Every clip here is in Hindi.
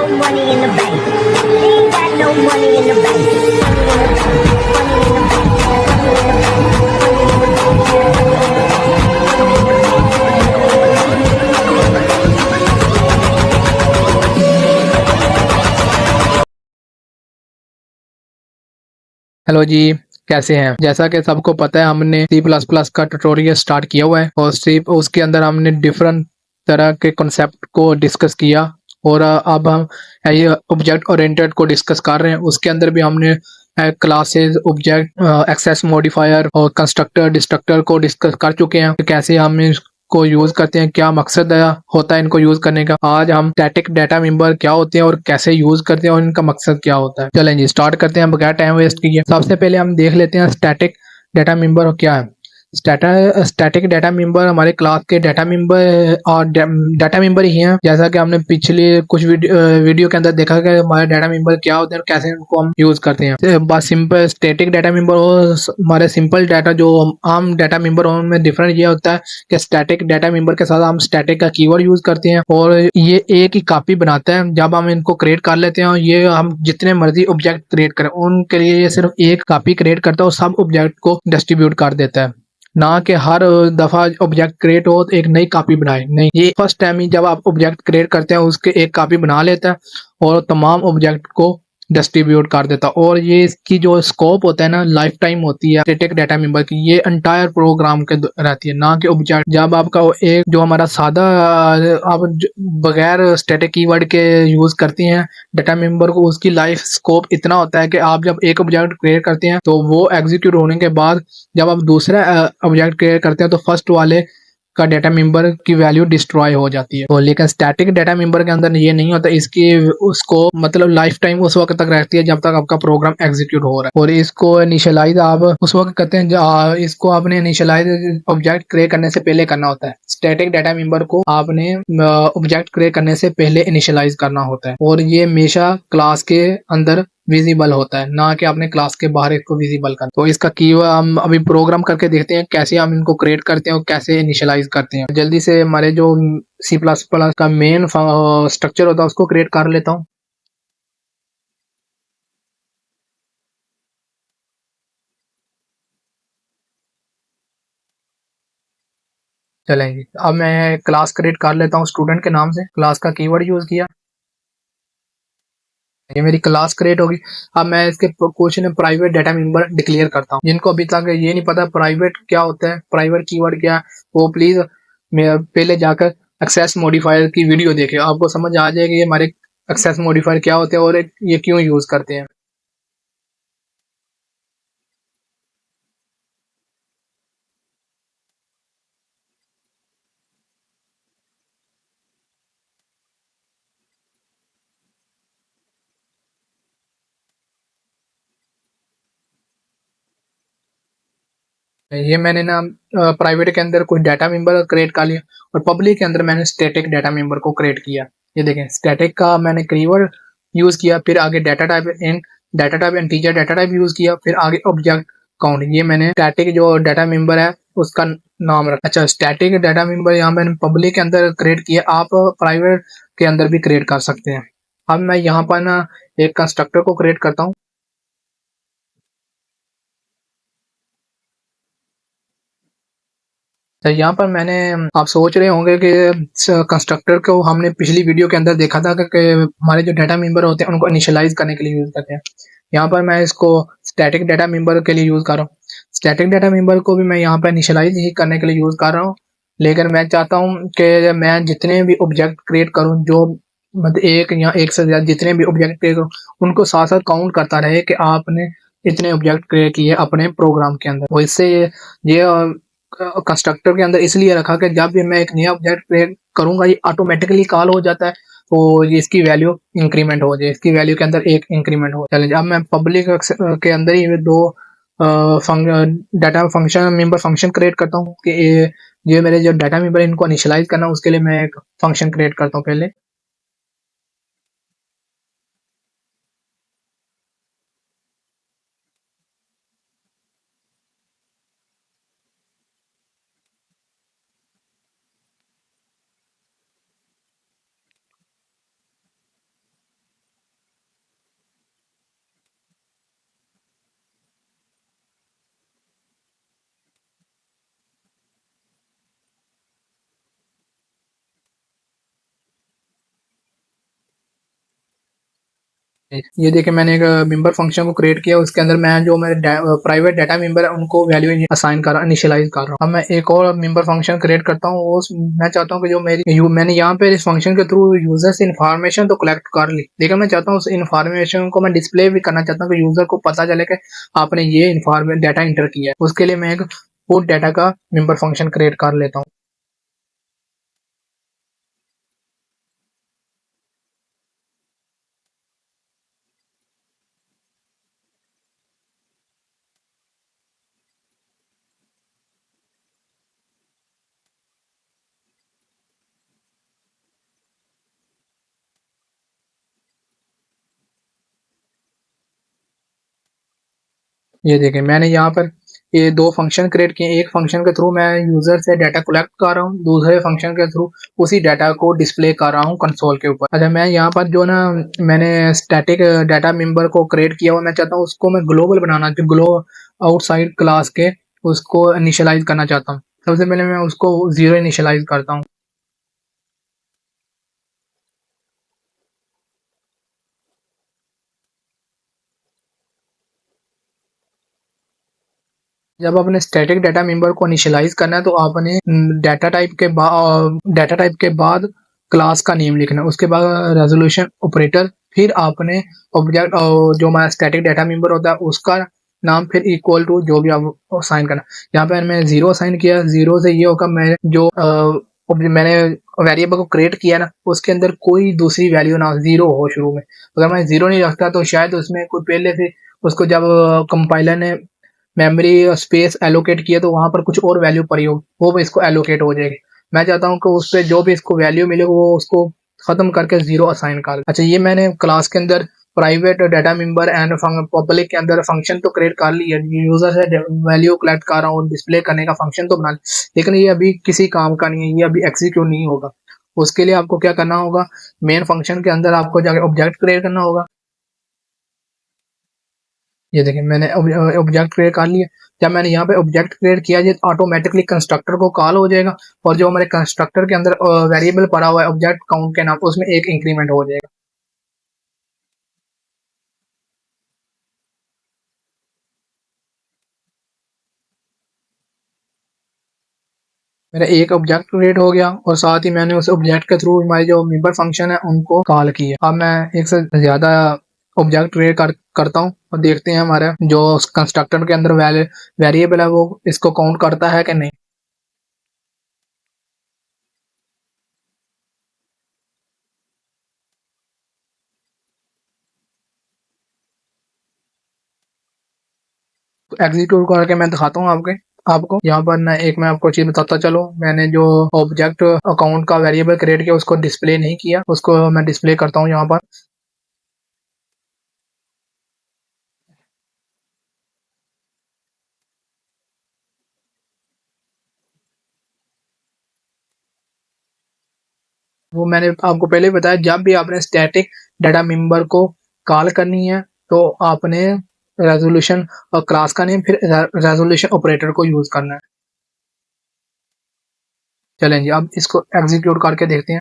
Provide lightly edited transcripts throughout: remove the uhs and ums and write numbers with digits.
no money in the bank. They ain't got no money in the bank. Money in the bank. Money in the bank. Money in the bank. Hello जी, कैसे हैं। जैसा कि सबको पता है हमने C++ का ट्यूटोरियल स्टार्ट किया हुआ है और सिर्फ उसके अंदर हमने डिफरेंट तरह के कॉन्सेप्ट को डिस्कस किया और अब हम ये ऑब्जेक्ट ओरिएंटेड को डिस्कस कर रहे हैं। उसके अंदर भी हमने क्लासेस, ऑब्जेक्ट, एक्सेस मॉडिफायर और कंस्ट्रक्टर, डिस्ट्रक्टर को डिस्कस कर चुके हैं कि कैसे हम इसको यूज करते हैं, क्या मकसद होता है इनको यूज करने का। आज हम स्टैटिक डाटा मेंबर क्या होते हैं और कैसे यूज करते हैं और इनका मकसद क्या होता है। चलें जी, स्टार्ट करते हैं बगैर टाइम वेस्ट किए। सबसे पहले हम देख लेते हैं स्टैटिक डाटा मेंबर क्या है। स्टैटिक डाटा मेंबर हमारे क्लास के डाटा मेंबर और डाटा मेंबर ही हैं। जैसा कि हमने पिछले कुछ वीडियो के अंदर देखा कि हमारे डाटा मेंबर क्या होते हैं और कैसे उनको हम यूज करते हैं। बस सिंपल स्टैटिक डाटा मेंबर और हमारे सिंपल डाटा जो आम डाटा मेंबर और उनमें डिफरेंस ये होता है कि स्टैटिक डाटा मेंबर के साथ हम स्टैटिक का कीवर्ड यूज करते हैं और ये एक ही कॉपी बनाता है। जब हम इनको क्रिएट कर लेते हैं और ये हम जितने मर्जी ऑब्जेक्ट क्रिएट करें उनके लिए ये सिर्फ एक कॉपी क्रिएट करता है और सब ऑब्जेक्ट को डिस्ट्रीब्यूट कर देता है, ना कि हर दफा ऑब्जेक्ट क्रिएट हो तो एक नई कॉपी बनाए। नहीं, ये फर्स्ट टाइम ही जब आप ऑब्जेक्ट क्रिएट करते हैं उसके एक कॉपी बना लेता है और तमाम ऑब्जेक्ट को डिस्ट्रीब्यूट कर देता है। और ये इसकी जो स्कोप होता है ना, लाइफ टाइम होती है स्टैटिक डाटा मेंबर की, ये एंटायर प्रोग्राम के रहती है, ना कि ऑब्जेक्ट। जब आपका एक जो हमारा सादा आप बगैर स्टैटिक कीवर्ड के यूज करती हैं डाटा मेंबर को, उसकी लाइफ स्कोप इतना होता है कि आप जब एक ऑब्जेक्ट क्रिएट करते हैं तो वो एग्जीक्यूट होने के बाद जब आप दूसरा ऑब्जेक्ट क्रिएट करते हैं तो फर्स्ट वाले का डाटा मेंबर की वैल्यू डिस्ट्रॉय हो जाती है। तो लेकिन स्टैटिक डाटा मेंबर के अंदर ये नहीं होता। इसकी उसको मतलब लाइफ टाइम उस वक्त तक रहती है जब तक आपका प्रोग्राम एग्जीक्यूट हो रहा है। और इसको इनिशियलाइज आप उस वक्त करते हैं इसको आपने इनिशियलाइज ऑब्जेक्ट क्रिएट करने से पहले करना होता है। स्टैटिक डाटा मेंबर को आपने ऑब्जेक्ट क्रिएट करने से पहले इनिशियलाइज करना होता है और ये हमेशा क्लास के अंदर विजिबल होता है, ना कि आपने क्लास के बाहर इसको विजिबल करना। तो इसका कीवर्ड हम अभी प्रोग्राम करके देखते हैं कैसे हम इनको क्रिएट करते हैं और कैसे इनिशियलाइज करते हैं। जल्दी से हमारे जो C++ का मेन स्ट्रक्चर होता है उसको क्रिएट कर लेता हूँ। चलेंगे, अब मैं क्लास क्रिएट कर लेता हूँ स्टूडेंट के नाम से। क्लास का कीवर्ड यूज किया, ये मेरी क्लास क्रिएट होगी। अब मैं इसके क्वेश्चन में प्राइवेट डाटा मेंबर डिक्लेयर करता हूँ। जिनको अभी तक ये नहीं पता प्राइवेट क्या होता है, प्राइवेट कीवर्ड क्या है, वो प्लीज पहले जाकर एक्सेस मॉडिफायर की वीडियो देखें, आपको समझ आ जाएगा ये हमारे एक्सेस मॉडिफायर क्या होते हैं और ये क्यों यूज करते हैं। ये मैंने ना प्राइवेट के अंदर कोई डाटा मेंबर क्रिएट कर लिया और पब्लिक के अंदर मैंने स्टैटिक डाटा मेंबर को क्रिएट किया। ये देखें, स्टैटिक का मैंने कीवर्ड यूज किया, फिर आगे data type integer data type use किया, फिर आगे ऑब्जेक्ट काउंट। ये मैंने स्टैटिक जो डाटा मेंबर है उसका नाम रखा। अच्छा, स्टैटिक डाटा मेंबर यहाँ मैंने पब्लिक के अंदर क्रिएट किया, आप प्राइवेट के अंदर भी क्रिएट कर सकते हैं। अब मैं यहाँ पर ना एक कंस्ट्रक्टर को क्रिएट करता हूँ। तो यहाँ पर मैंने, आप सोच रहे होंगे कि कंस्ट्रक्टर को हमने पिछली वीडियो के अंदर देखा था कि हमारे जो डाटा मेंबर होते हैं उनको इनिशियलाइज करने के लिए यूज करते हैं। यहाँ पर मैं इसको स्टैटिक डाटा मेंबर के लिए यूज कर रहा हूँ। स्टैटिक डाटा मेंबर को भी मैं यहाँ पर इनिशियलाइज ही करने के लिए यूज कर रहा हूँ, लेकिन मैं चाहता हूँ कि मैं जितने भी ऑब्जेक्ट क्रिएट करूँ, जो मतलब एक या एक से ज्यादा जितने भी ऑब्जेक्ट क्रिएट करूँ उनको साथ साथ काउंट करता रहे कि आपने इतने ऑब्जेक्ट क्रिएट किए अपने प्रोग्राम के अंदर। और इससे ये कंस्ट्रक्टर के अंदर इसलिए रखा कि जब भी मैं एक नया ऑब्जेक्ट क्रिएट करूंगा ये ऑटोमेटिकली कॉल हो जाता है, तो ये इसकी वैल्यू इंक्रीमेंट हो जाए, इसकी वैल्यू के अंदर एक इंक्रीमेंट हो। चलिए, अब मैं पब्लिक के अंदर ही दो data function member function create करता हूँ कि ये मेरे जो डाटा मेंबर इनको इनिशियलाइज करना उसके लिए मैं एक फंक्शन क्रिएट करता हूँ पहले। ये देखिए मैंने एक मेंबर फंक्शन को क्रिएट किया, उसके अंदर मैं जो मेरे प्राइवेट डाटा मेंबर है उनको वैल्यू असाइन कर रहा इनिशियलाइज कर रहा हूँ। अब मैं एक और मेंबर फंक्शन क्रिएट करता हूँ, वो मैं चाहता हूँ कि जो मैंने यहाँ पे इस फंक्शन के थ्रू यूजर से इन्फॉर्मेशन तो कलेक्ट कर ली, लेकिन मैं चाहता हूँ उस इन्फॉर्मेशन को मैं डिस्प्ले भी करना चाहता हूँ कि यूजर को पता चले कि आपने ये डाटा इंटर किया है। उसके लिए मैं एक पुट डाटा का मेंबर फंक्शन क्रिएट कर लेता हूँ। ये देखिए मैंने यहाँ पर ये दो फंक्शन क्रिएट किए। एक फंक्शन के थ्रू मैं यूजर से डाटा कलेक्ट कर रहा हूँ, दूसरे फंक्शन के थ्रू उसी डाटा को डिस्प्ले कर रहा हूँ कंसोल के ऊपर। अच्छा, मैं यहाँ पर जो ना मैंने स्टैटिक डाटा मेंबर को क्रिएट किया हुआ, मैं चाहता हूँ उसको मैं ग्लोबल बनाना, जो ग्लो आउटसाइड क्लास के उसको इनिशियलाइज करना चाहता हूँ। सबसे पहले मैं उसको 0 इनिशियलाइज करता हूँ। जब आपने स्टैटिक डाटा मेंबर को इनिशियलाइज करना है तो आपने डाटा टाइप के बाद क्लास का नेम लिखना है, उसके बाद रेजोल्यूशन ऑपरेटर, फिर आपने ऑब्जेक्ट जो हमारा स्टैटिक डाटा मेंबर होता है उसका नाम, फिर इक्वल टू जो भी आप असाइन करना। यहाँ पे मैंने 0 असाइन किया। 0 से ये होगा मैं जो मैंने वेरिएबल को क्रिएट किया ना उसके अंदर कोई दूसरी वैल्यू ना 0 हो शुरू में। अगर मैं 0 नहीं रखता तो शायद उसमें कोई पहले से उसको जब कंपाइलर ने मेमोरी स्पेस एलोकेट किया तो वहां पर कुछ और वैल्यू पड़ी हो, वो भी इसको एलोकेट हो जाएगी। मैं चाहता हूँ कि उस पर जो भी इसको वैल्यू मिले वो उसको खत्म करके 0 असाइन कर। अच्छा, ये मैंने क्लास के अंदर private data member and public के अंदर फंक्शन तो क्रिएट कर लिया, यूजर से वैल्यू कलेक्ट कर रहा हूँ, डिस्प्ले करने का फंक्शन तो बना लिया, लेकिन ये अभी किसी काम का नहीं है, ये अभी एग्जीक्यूट नहीं होगा। उसके लिए आपको क्या करना होगा, मेन फंक्शन के अंदर आपको जाकर ऑब्जेक्ट क्रिएट करना होगा। ये देखिए मैंने ऑब्जेक्ट क्रिएट कर लिया। जब मैंने यहाँ पे ऑब्जेक्ट क्रिएट किया ये ऑटोमेटिकली कंस्ट्रक्टर को कॉल हो जाएगा, और जो हमारे कंस्ट्रक्टर के अंदर वेरिएबल पड़ा हुआ है ऑब्जेक्ट काउंट के नाम, उसमें एक इंक्रीमेंट हो जाएगा। मेरा एक ऑब्जेक्ट क्रिएट हो गया और साथ ही मैंने उस ऑब्जेक्ट के थ्रू हमारे जो मेंबर फंक्शन है उनको कॉल किया। अब मैं एक से ज्यादा ऑब्जेक्ट क्रिएट करता हूँ और देखते हैं हमारे जो कंस्ट्रक्टर के अंदर वेरिएबल है वो इसको काउंट करता है कि नहीं। एग्जीक्यूट करके मैं दिखाता हूँ आपको यहाँ पर मैं आपको चीज बताता चलो, मैंने जो ऑब्जेक्ट अकाउंट का वेरिएबल क्रिएट किया उसको डिस्प्ले नहीं किया, उसको मैं डिस्प्ले करता हूँ यहाँ पर। वो मैंने आपको पहले ही बताया, जब भी आपने स्टैटिक डाटा मेंबर को कॉल करनी है तो आपने रेजोल्यूशन और क्लास का नेम फिर रेजोल्यूशन ऑपरेटर को यूज करना है। चलेंगे अब इसको एग्जीक्यूट करके देखते हैं।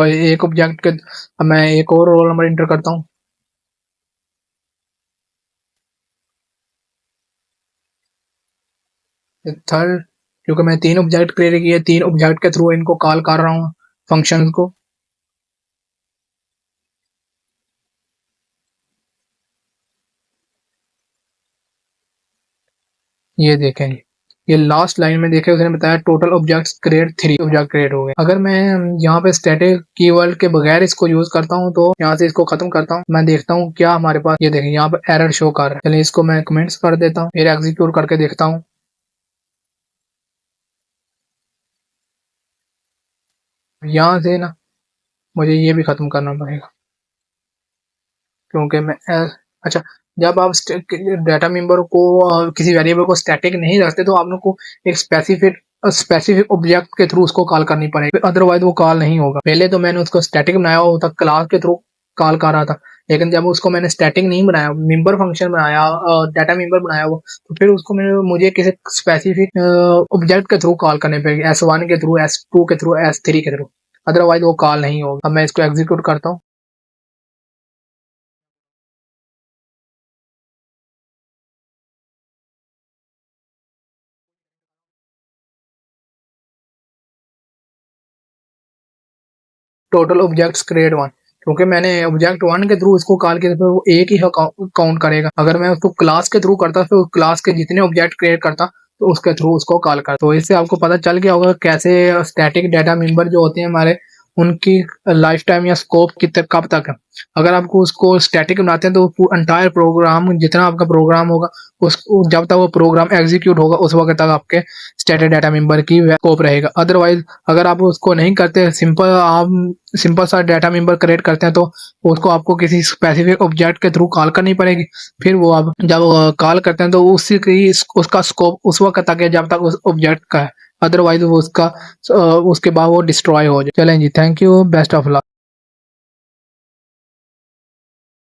एक ऑब्जेक्ट के अब मैं एक और रोल नंबर इंटर करता हूँ। थर्ड, क्योंकि मैं 3 ऑब्जेक्ट क्रिएट किए, 3 ऑब्जेक्ट के थ्रू इनको कॉल कर रहा हूँ फंक्शन को। ये देखें, ये लास्ट लाइन में देखे उसने बताया total objects create 3 object create हो गए। अगर मैं यहाँ पे स्टैटिक कीवर्ड के बगैर इसको यूज करता हूँ तो यहाँ से इसको खत्म करता हूँ, मैं देखता हूँ क्या हमारे पास। ये देखें यहाँ पे एरर शो कर रहा है। चलिए इसको मैं कमेंट्स कर देता हूँ, फिर एग्जीक्यूट करके देखता हूँ। यहाँ से ना मुझे ये भी खत्म करना पड़ेगा, क्योंकि अच्छा, जब आप डाटा मेंबर को किसी वेरिएबल को स्टैटिक नहीं रखते तो आप लोग को एक स्पेसिफिक ऑब्जेक्ट के थ्रू उसको कॉल करनी पड़ेगी, अदरवाइज वो कॉल नहीं होगा। पहले तो मैंने उसको स्टैटिक बनाया हुआ था, क्लास के थ्रू कॉल कर रहा था, लेकिन जब उसको मैंने स्टैटिक नहीं बनाया, मेंबर फंक्शन बनाया, डाटा मेंबर बनाया वो, तो फिर उसको मुझे किसी स्पेसिफिक ऑब्जेक्ट के थ्रू कॉल करने पड़ेगी, S1 के थ्रू, S2 के थ्रू, S3 के थ्रू, अदरवाइज वो कॉल नहीं होगा। अब मैं इसको एग्जीक्यूट करता हूँ। टोटल ऑब्जेक्ट्स क्रिएट 1, क्योंकि मैंने ऑब्जेक्ट 1 के थ्रू इसको कॉल किया तो वो एक ही काउंट करेगा। अगर मैं उसको क्लास के थ्रू करता तो क्लास के जितने ऑब्जेक्ट क्रिएट करता तो उसके थ्रू उसको कॉल करता। तो इससे आपको पता चल गया होगा कैसे स्टैटिक डाटा मेंबर जो होते हैं हमारे, उनकी लाइफ टाइम या स्कोप कितने कब तक है। अगर आपको उसको स्टैटिक बनाते हैं तो एंटायर प्रोग्राम, जितना आपका प्रोग्राम होगा, उस जब तक वो प्रोग्राम एग्जीक्यूट होगा उस वक्त तक आपके स्टैटिक डाटा मेंबर की स्कोप रहेगा। अदरवाइज अगर आप उसको नहीं करते, सिंपल सा डाटा मेंबर क्रिएट करते हैं, तो उसको आपको किसी स्पेसिफिक ऑब्जेक्ट के थ्रू कॉल करनी पड़ेगी। फिर वो आप जब कॉल करते हैं तो उसका स्कोप उस वक्त तक है जब तक उस ऑब्जेक्ट का है, अदरवाइज वो उसका उसके बाद वो डिस्ट्रॉय हो जाए। चलें जी, thank you, best of luck.